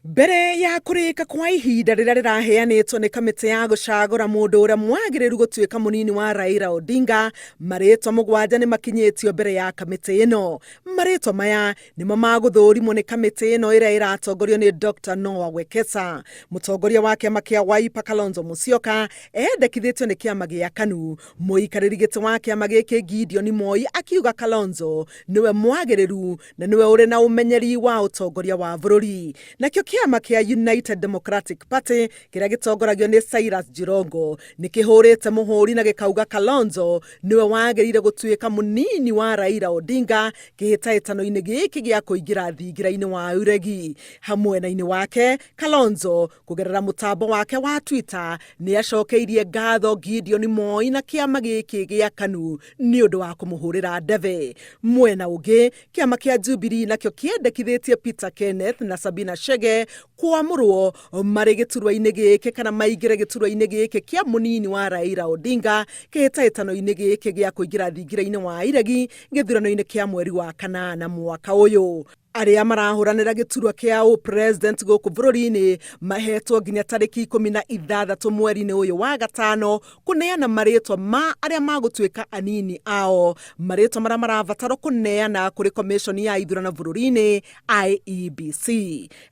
Mbere ya kurika kwa ihinda rĩrĩa rĩraheanĩtwo nĩ kamĩtĩ ya gũcagũra mũndũ ũrĩa mwagĩrĩru gũtuĩka mũnini wa Raila Odinga, marĩtwa mũgwanja nĩ makinyĩtio mbere ya kamĩtĩ ĩno. Marĩtwa maya nĩmo magũthũrimwo nĩ kamĩtĩ ĩno ĩrĩa ĩratongorio nĩ Dr. Noah Wekesa. Mũtongoria wa kĩama kĩa Wiper Kalonzo Musyoka endekithĩtio nĩ kĩama gĩa KANU. Mũikarĩri gĩtĩ wa kĩama gĩkĩ Gideon Moi akiuga Kalonzo nĩwe mwagĩrĩru na nĩwe ũrĩ na ũmenyeri wa ũtongoria wa bũrũri. Nakĩo kĩama kĩa United Democratic Party kĩrĩa gĩtongoragio nĩ Cyrus Jirongo nĩ kĩhũrĩte mũhũri na gĩkauga Kalonzo nĩwe wagĩrĩire gũtuĩka mũnini wa Raila Odinga kĩhĩtahĩtano-inĩ gĩkĩ gĩa kũingĩra thingira-inĩ wa uregi. Hamwena-inĩ wake, Kalonzo kũgerera mũtambo wake wa Twitter nĩ acokeirie ngatho Gideon Moi na kĩama gĩkĩ gĩa KANU nĩ ũndũ wa kũmũhũrĩra ndebe. Mwena ũngĩ, kĩama kĩa Jubilee nakĩo kĩendekithĩtie Peter Kenneth na Sabina Chege kwamũrwo marĩ gĩturwa-inĩ gĩkĩ kana maingĩre gĩturwa-inĩ gĩkĩ kĩa mũnini wa Raila Odinga kĩhĩtahĩtano-inĩ gĩkĩ gĩa kũingĩra thingira-inĩ wa iregi gĩthurano-inĩ kĩa mweri wa kanana mwaka ũyũ. Arĩa marahũranĩra gĩturwa kĩa president gũkũ bũrũri-inĩ mahetwo nginya tarĩki 16 mweri-inĩ ũyũ wa gatano kũneana marĩtwa ma arĩa magũtuĩka anini ao. Marĩtwa marĩa marabatarwo kũneana kũrĩ commission ya ithurano bũrũri-inĩ IEBC.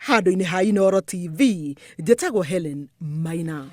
Handũ-inĩ ha Inooro TV, njĩtagwo Helen Maina.